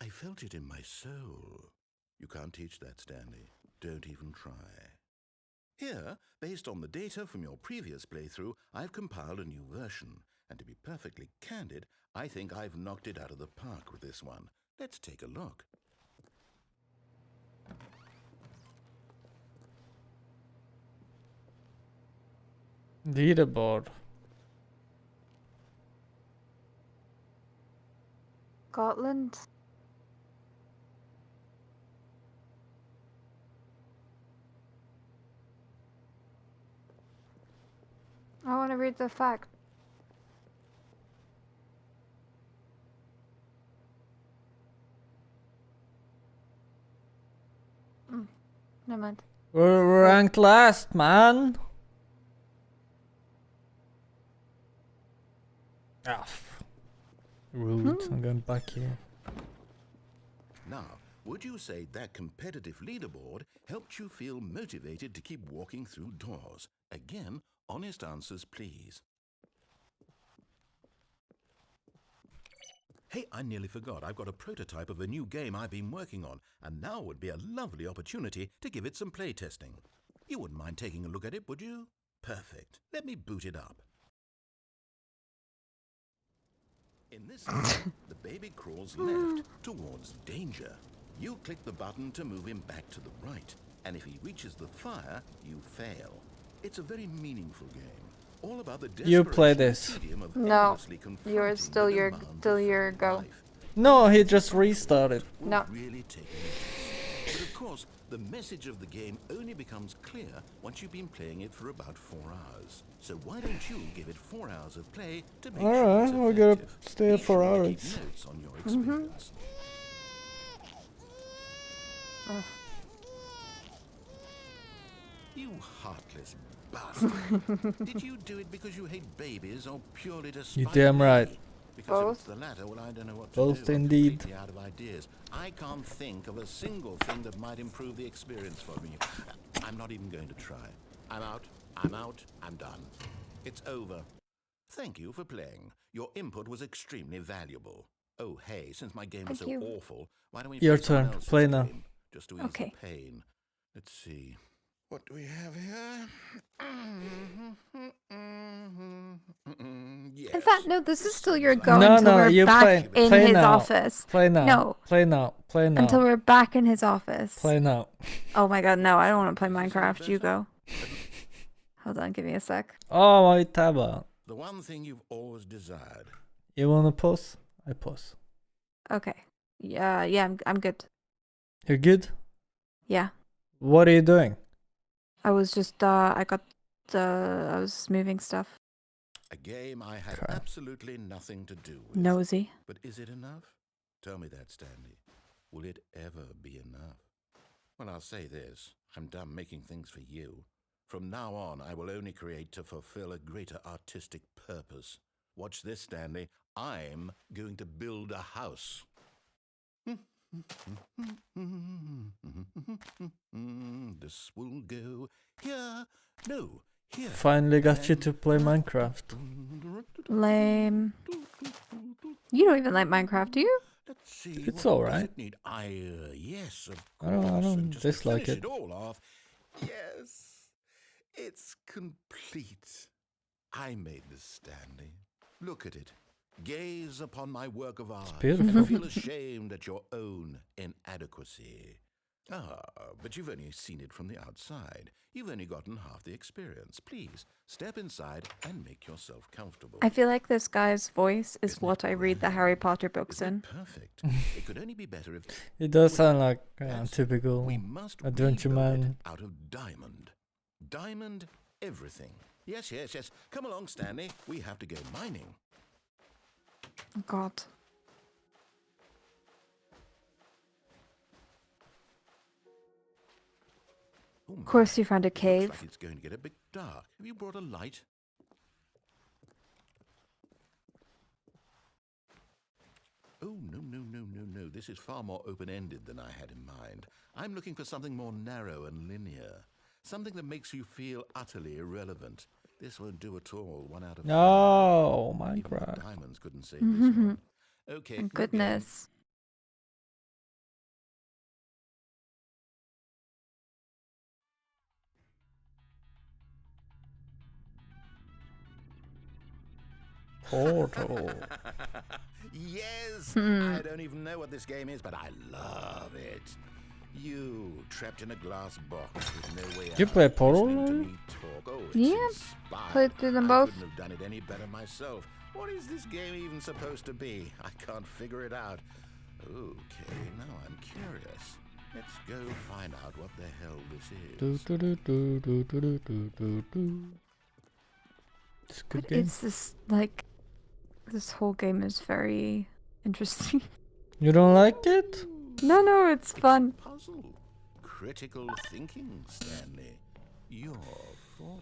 I felt it in my soul. You can't teach that, Stanley. Don't even try. Here, based on the data from your previous playthrough, I've compiled a new version. And to be perfectly candid, I think I've knocked it out of the park with this one. Let's take a look. Leaderboard. Scotland. I want to read the fact. Never mind. We're ranked last, man. Ah, rude. I'm going back here. Now, would you say that competitive leaderboard helped you feel motivated to keep walking through doors? Again, honest answers, please. Hey, I nearly forgot. I've got a prototype of a new game I've been working on, and now would be a lovely opportunity to give it some playtesting. You wouldn't mind taking a look at it, would you? Perfect. Let me boot it up. In this game, the baby crawls left towards danger. You click the button to move him back to the right, and if he reaches the fire, you fail. It's a very meaningful game. All about the You play desperation this. tedium of No, endlessly confronting yours still the your demands of go. life. No, he just restarted. Will No. really take notice. But of course, the message of the game only becomes clear once you've been playing it for about 4 hours. So why don't you give it 4 hours of play to make sure Alright, it's we're gonna effective? stay Be for sure to hours. keep notes on your experience. You heartless bastard. Did you do it because you hate babies or purely to spite damn me? right. Because if it's Both. the latter, well, I don't know what to Both do. I'm indeed. completely out of ideas. I can't think of a single thing that might improve the experience for me. I'm not even going to try. I'm out. I'm out. I'm done. It's over. Thank you for playing. Your input was extremely valuable. Oh, hey, since my game is so Thank you. awful, why don't we Your play someone turn. else's Play now. game, just to ease Okay. the pain. Let's see. What do we have here? Yes. In fact, no, this is still your go No, until no, we're you back play- in play his now. office. Play now. No. Play now. Play now. Until we're back in his office. Play now. Oh my god, no, I don't want to play Minecraft. You go. Hold on, give me a sec. Oh, my taba. The one thing you've always desired. You wanna pause? I pause. Okay. Yeah, I'm good. You're good? Yeah. What are you doing? I was just I was moving stuff. A game I had Okay. absolutely nothing to do with. Nosy. But is it enough? Tell me that, Stanley. Will it ever be enough? Well, I'll say this. I'm done making things for you. From now on, I will only create to fulfill a greater artistic purpose. Watch this, Stanley. I'm going to build a house. This will go here. No, here. Finally got you to play Minecraft. Lame. You don't even like Minecraft, do you? Let's see. It's what does alright. it need? Yes, of I don't- course. don't and just dislike to finish it. all off. Yes, it's complete. I made this, Stanley. Look at it. Gaze upon my work of art beautiful. and feel ashamed at your own inadequacy. Ah, but you've only seen it from the outside. You've only gotten half the experience. Please, step inside and make yourself comfortable. I feel like this guy's voice is Isn't it what I read the grand? Harry Potter books Isn't in. it perfect? It could only be better if It does sound like That's- typical we must adventure rebuild it man. out of diamond. Diamond everything. Yes, yes, yes. Come along, Stanley. We have to go mining. God. Oh, Of course you found a looks cave. like it's going to get a bit dark. Have you brought a light? Oh, no, no, no, no, no. This is far more open-ended than I had in mind. I'm looking for something more narrow and linear. Something that makes you feel utterly irrelevant. This won't do at all. 1 out of 5. No, Even the Minecraft. diamonds couldn't save this one. Okay. Thank new game. goodness. Portal. Yes! Hmm. I don't even know what this game is, but I love it. You, trapped in a glass box with no way out. You play Portal listening to now? me talk. Oh, it's Yeah, inspiring. played through them I both. couldn't have done it any better myself. What is this game even supposed to be? I can't figure it out. Okay, now I'm curious. Let's go find out what the hell this Do, is. do, do, do, do, do, do, do, do. It's a good But game. it's this, like, this whole game is very interesting. You don't like it? No, no, it's fun. Puzzle. Critical thinking, Stanley. You're for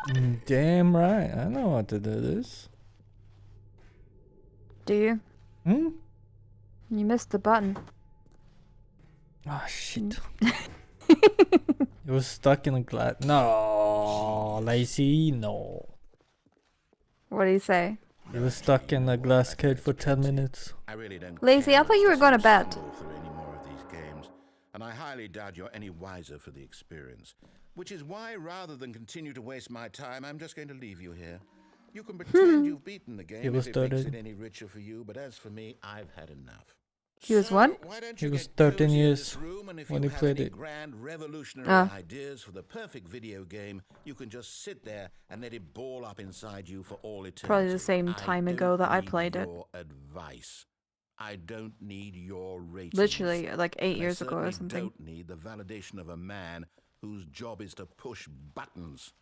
Damn right. I know how to do this. Do you? Hmm? You missed the button. Ah, shit. It was stuck in a glass. No, lazy. No. What do you say? It was stuck in a glass cage for 10 minutes. I really don't Lazy, care I thought you were if going to bed. stumble through any more of these games, and I highly doubt you're any wiser for the experience. Which is why, rather than continue to waste my time, I'm just going to leave you here. You can pretend you've beaten the game was if it makes 13. it any richer for you, but as for me, I've had enough. He was So, what? why don't He you was get 13 cozy in years this room, and if when you he have played any it. grand revolutionary Ah. ideas for the perfect video game, you can just sit there and let it ball up inside you for all eternity. Probably the same I time ago that I don't played need it. your advice. I don't need your ratings. Literally, like 8 And years I ago or certainly something. don't need the validation of a man whose job is to push buttons.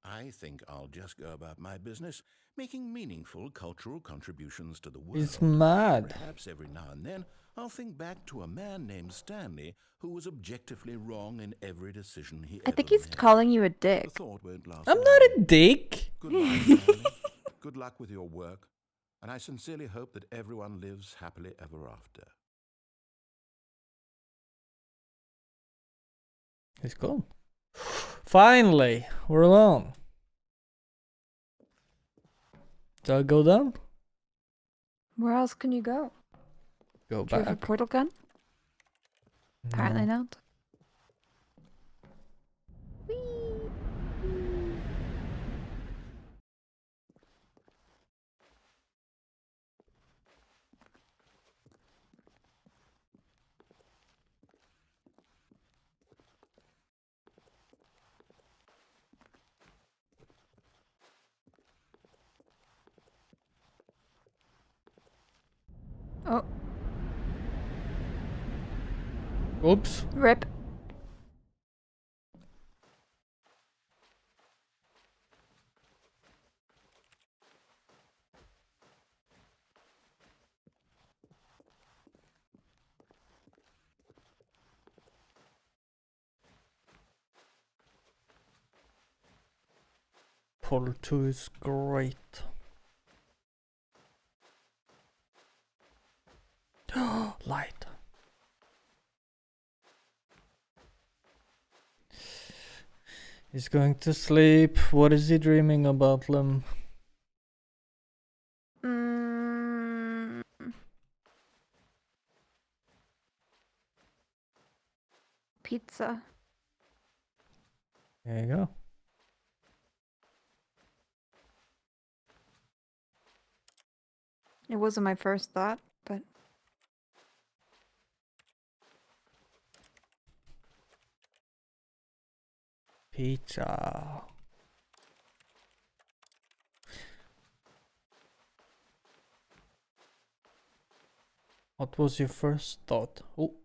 I think I'll just go about my business, making meaningful cultural contributions to the world. It's mad. Perhaps every now and then I'll think back to a man named Stanley who was objectively wrong in every decision he I ever think he's made. calling you a The dick. thought won't last I'm long. not a dick. Goodbye, Stanley. Good luck with your work, and I sincerely hope that everyone lives happily ever after. He's gone. Finally, we're alone. Do I go down? Where else can you go? Go Do you have a back. portal gun? Apparently No. not. Oh, Oops. rip. Portal 2 is great. Light. He's going to sleep. What is he dreaming about, Lem? Mm. Pizza. There you go. It wasn't my first thought, but Pizza. What was your first thought? Oh,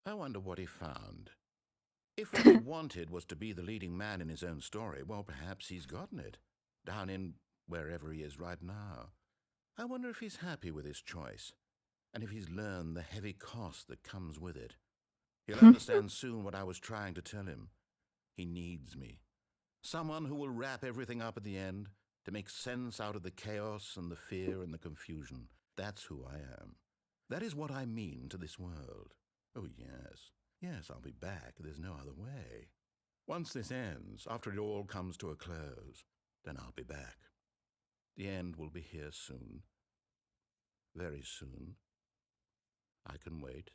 I wonder what he found. If what he wanted was to be the leading man in his own story, well, perhaps he's gotten it. Down in wherever he is right now. I wonder if he's happy with his choice, and if he's learned the heavy cost that comes with it. He'll understand soon what I was trying to tell him. He needs me. Someone who will wrap everything up at the end, to make sense out of the chaos and the fear and the confusion. That's who I am. That is what I mean to this world. Oh, yes. Yes, I'll be back. There's no other way. Once this ends, after it all comes to a close, then I'll be back. The end will be here soon. Very soon. I can wait.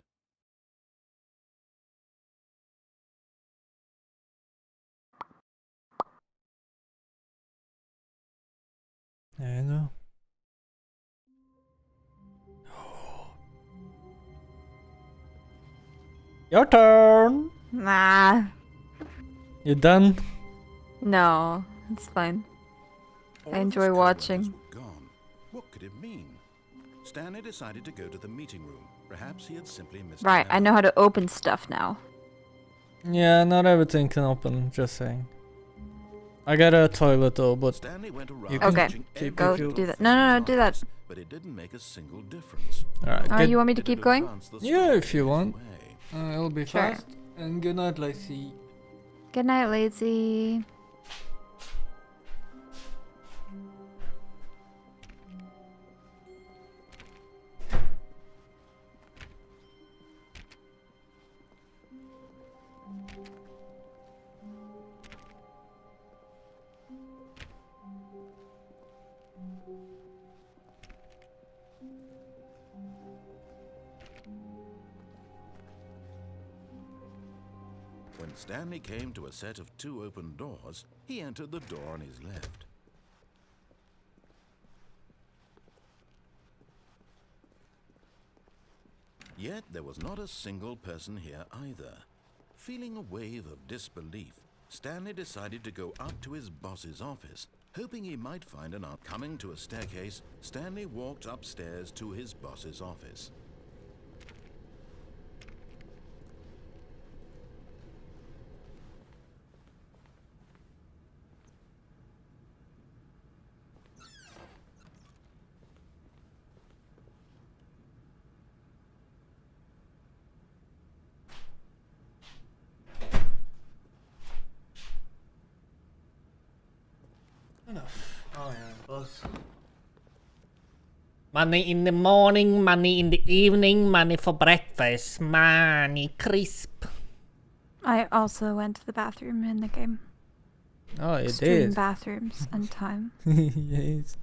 I know. Your turn. nah. You done? No, it's fine. All I of enjoy his co-workers watching. were gone. What could it mean? Stanley decided to go to the meeting room. Perhaps he had simply missed a Right, I know memo. how to open stuff now. Yeah, not everything can open. Just saying. I got a toilet though, but Stanley went around You can Okay, touching keep every if you- go do little that. thing No, in no, the no, do that. office, but it didn't make a single difference. alright. Nor good. You want me to did keep it going? advance the Yeah, story if you in his want. way. It'll be Sure. fast. And good night, Lacey. Good night, lazy. When Stanley came to a set of 2 open doors, he entered the door on his left. Yet there was not a single person here either. Feeling a wave of disbelief, Stanley decided to go up to his boss's office, hoping he might find an out. Coming to a staircase, Stanley walked upstairs to his boss's office. Enough. Oh yeah, boss. Money in the morning, money in the evening, money for breakfast, money crisp. I also went to the bathroom in the game. Oh, it Stream is. bathrooms and time. Yes.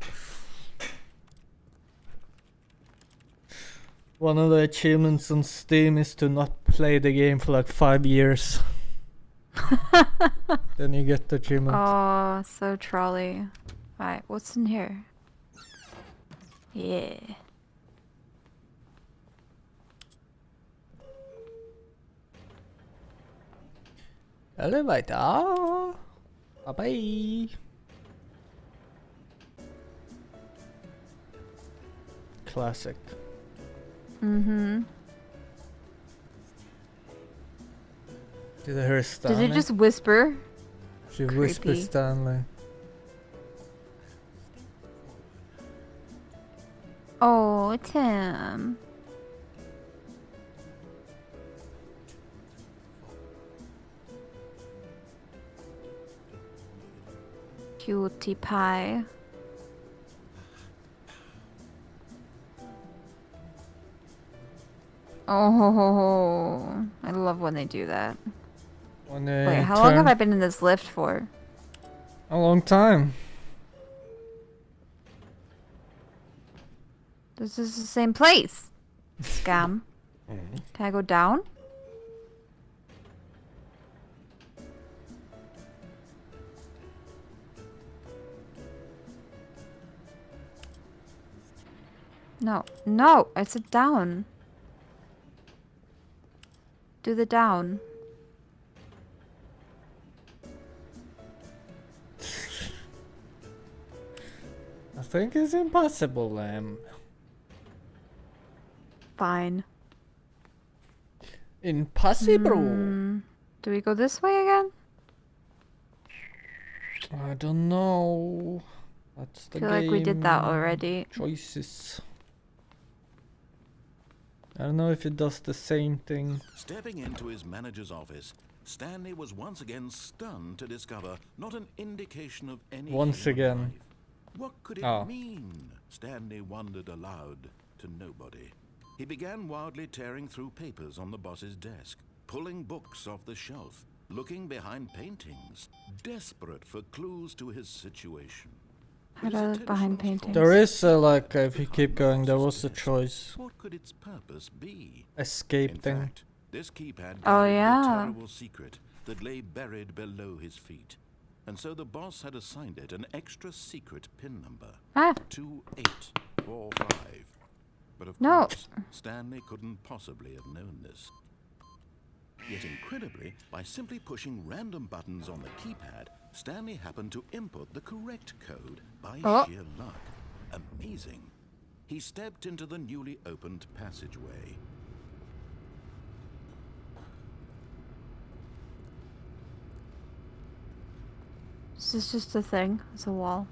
One of the achievements on Steam is to not play the game for like 5 years. Then you get the achievement. Oh, so trolley. Alright, what's in here? Yeah. Elevator. Bye bye. Classic. Mm-hmm. Did I hear Stanley? Did you just whisper? She whispered Creepy. Stanley. Oh, Tim. Cutie pie. Oh, I love when they do that. When Wait, they how long have turn- I been in this lift for? A long time. This is the same place. Scam. Can I go down? No, no, I said down. Do the down. I think it's impossible, Fine. Impossible. Do we go this way again? I don't know. That's the I feel like we did that game already. choices. I don't know if it does the same thing. Stepping into his manager's office, Stanley was once again stunned to discover not an indication of any Once human again. life. What could it Oh. mean? Stanley wondered aloud to nobody. He began wildly tearing through papers on the boss's desk, pulling books off the shelf, looking behind paintings, desperate for clues to his situation. How But do I his look behind attention was paintings? There is like, if you behind keep the going, there boss's was a desk. choice. What could its purpose be? Escape In thing. fact, this keypad Oh, guarded yeah. a terrible secret that lay buried below his feet. And so the boss had assigned it an extra secret pin number. Ah, 2845. But of No. course, Stanley couldn't possibly have known this. Yet incredibly, by simply pushing random buttons on the keypad, Stanley happened to input the correct code by Oh. sheer luck. Amazing. He stepped into the newly opened passageway. this is just a thing. It's a wall.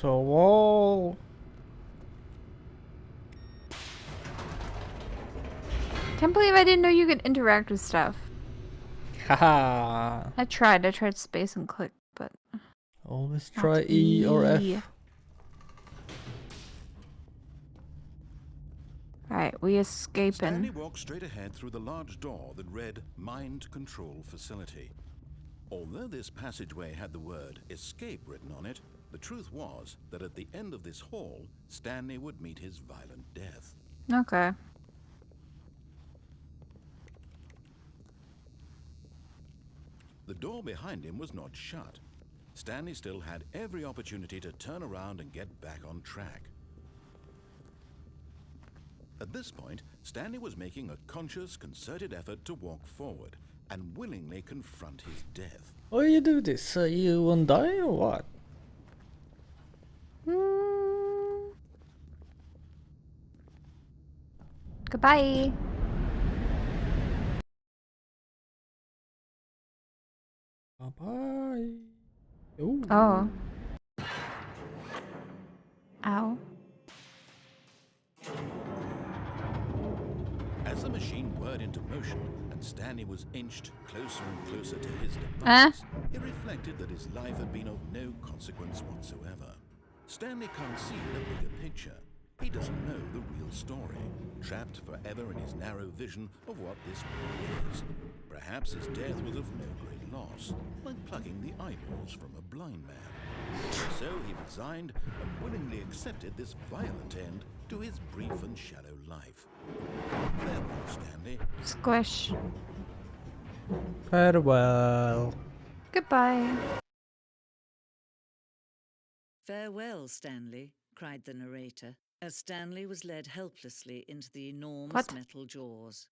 So wall. Can't believe I didn't know you could interact with stuff. Haha. I tried space and click, but Always not try E or E. F. Alright, we escaping. Stanley walked straight ahead through the large door that read Mind Control Facility. Although this passageway had the word escape written on it, the truth was that at the end of this hall, Stanley would meet his violent death. Okay. The door behind him was not shut. Stanley still had every opportunity to turn around and get back on track. At this point, Stanley was making a conscious, concerted effort to walk forward and willingly confront his death. Why you do this? You won't die or what? Goodbye. Bye bye. Ooh. Oh. Ow. As the machine whirred into motion and Stanley was inched closer and closer to his demise, it reflected that his life had been of no consequence whatsoever. Stanley can't see the bigger picture. He doesn't know the real story, trapped forever in his narrow vision of what this world is. Perhaps his death was of no great loss, like plucking the eyeballs from a blind man. So he resigned and willingly accepted this violent end to his brief and shallow life. Farewell, Stanley. Squish. Farewell. Goodbye. "Farewell, Stanley," cried the narrator, as Stanley was led helplessly into the enormous What? metal jaws.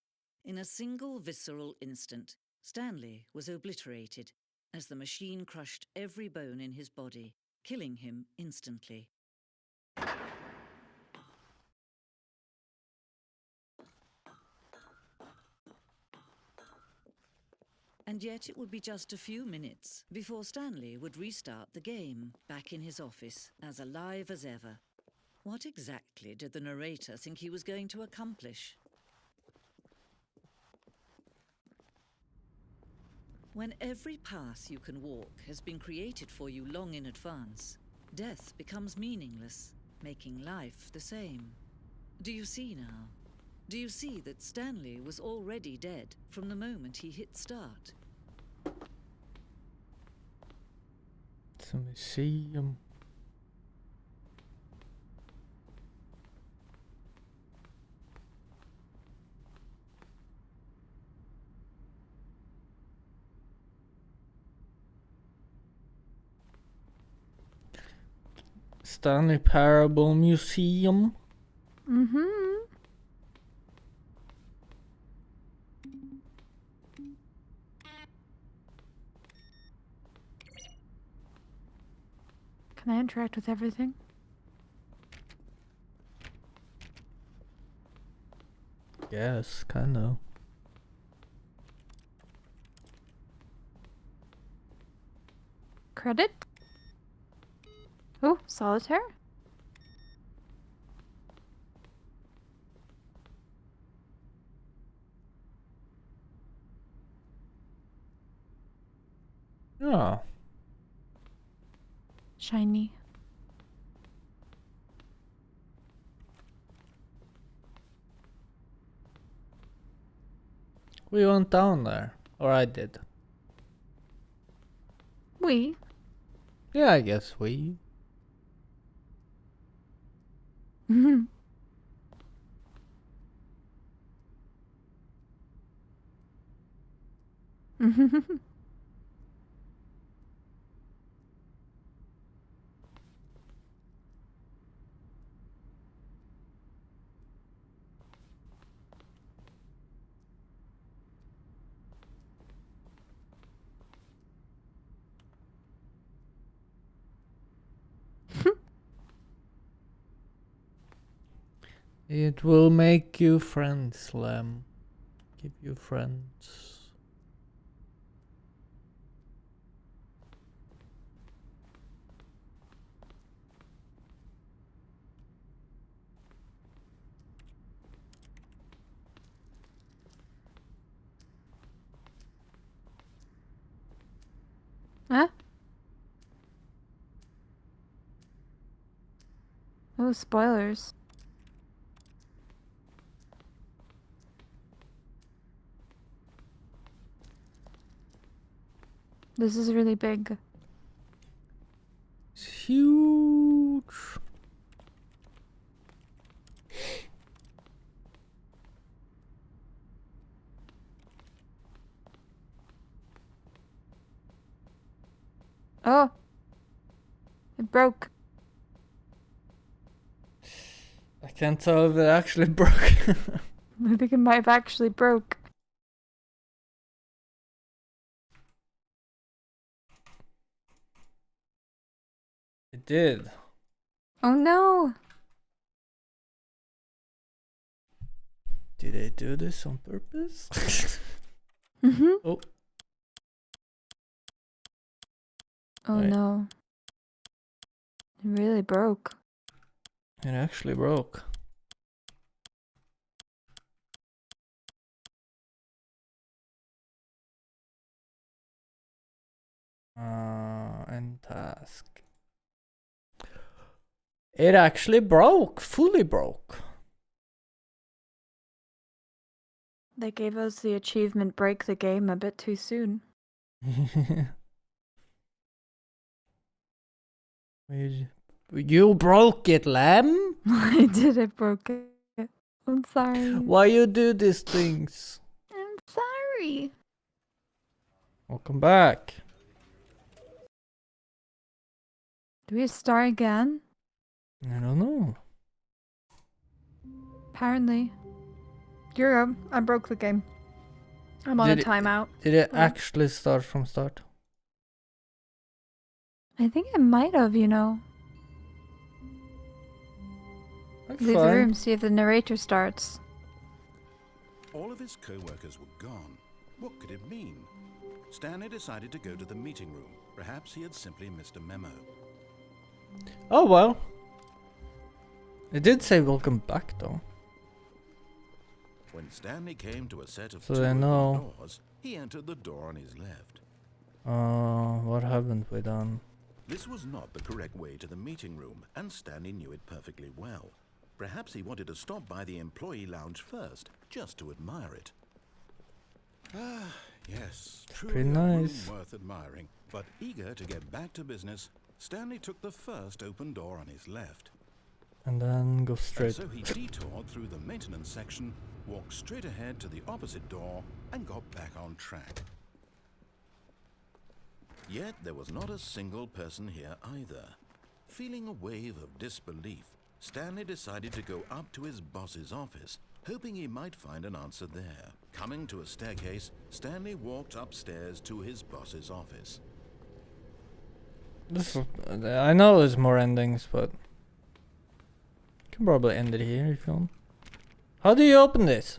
In a single visceral instant, Stanley was obliterated as the machine crushed every bone in his body, killing him instantly. And yet it would be just a few minutes before Stanley would restart the game, back in his office, as alive as ever. What exactly did the narrator think he was going to accomplish? When every path you can walk has been created for you long in advance, death becomes meaningless, making life the same. Do you see now? Do you see that Stanley was already dead from the moment he hit start? It's a museum. Stanley Parable Museum. Mm-hmm. Can I interact with everything? Yes, kinda. Credit? Oh, solitaire? Oh. Shiny. We went down there. Or I did. We. Yeah, I guess we. Mm-hmm. It will make you friends, Lem. Give you friends. Huh? Oh, spoilers. This is really big. It's huge. Oh! It broke. I can't tell if it actually broke. I think it might have actually broke. It did. Oh no! Did they do this on purpose? Mm-hmm. Oh. Oh Right. no. It really broke. It actually broke. End task. It actually broke. Fully broke. They gave us the achievement break the game a bit too soon. You broke it, Lamb. I did, it broke it. I'm sorry. Why you do these things? I'm sorry. Welcome back. Do we start again? I don't know. Apparently. You're up. I broke the game. I'm on Did a it- timeout. Did it Oh. actually start from start? I think it might have, you know. That's Leave the fine. room, see if the narrator starts. All of his co-workers were gone. What could it mean? Stanley decided to go to the meeting room. Perhaps he had simply missed a memo. Oh well. It did say welcome back though. When Stanley came to a set of So two they open know. doors, he entered the door on his left. What haven't we done? This was not the correct way to the meeting room, and Stanley knew it perfectly well. Perhaps he wanted to stop by the employee lounge first, just to admire it. Ah, yes, truly pretty a nice. room worth admiring. But eager to get back to business, Stanley took the first open door on his left. And then go And straight. so he detoured through the maintenance section, walked straight ahead to the opposite door, and got back on track. Yet there was not a single person here either. Feeling a wave of disbelief, Stanley decided to go up to his boss's office, hoping he might find an answer there. Coming to a staircase, Stanley walked upstairs to his boss's office. I know there's more endings, but you can probably end it here if you want. How do you open this?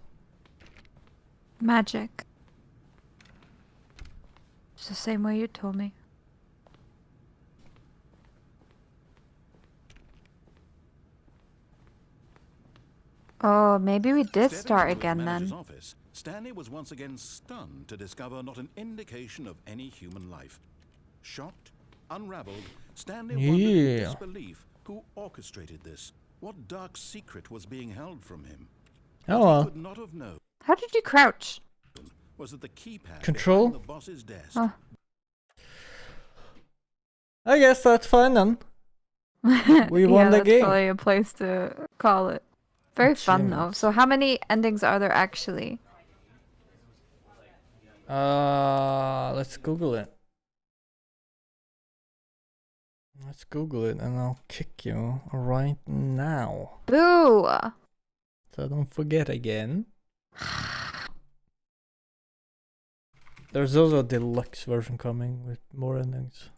Magic. It's the same way you told me. Oh, maybe we did Stepping start into his again manager's then. office, Stanley was once again stunned to discover not an indication of any human life. Shocked, unraveled, Stanley wondered in disbelief who orchestrated this. What dark secret was being held from him? Oh What he well. could not have known How did you crouch? was that the keypad Control? behind the boss's desk Oh. I guess that's fine then. We won yeah, the that's game. probably a place to call it. Very fun though. Achievements. So how many endings are there actually? Let's Google it. Let's Google it and I'll kick you right now. Boo! So don't forget again. There's also a deluxe version coming with more endings.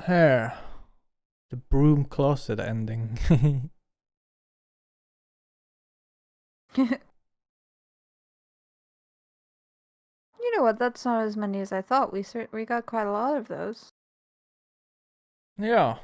Here. The broom closet ending. You know what? That's not as many as I thought. We got quite a lot of those. Yeah.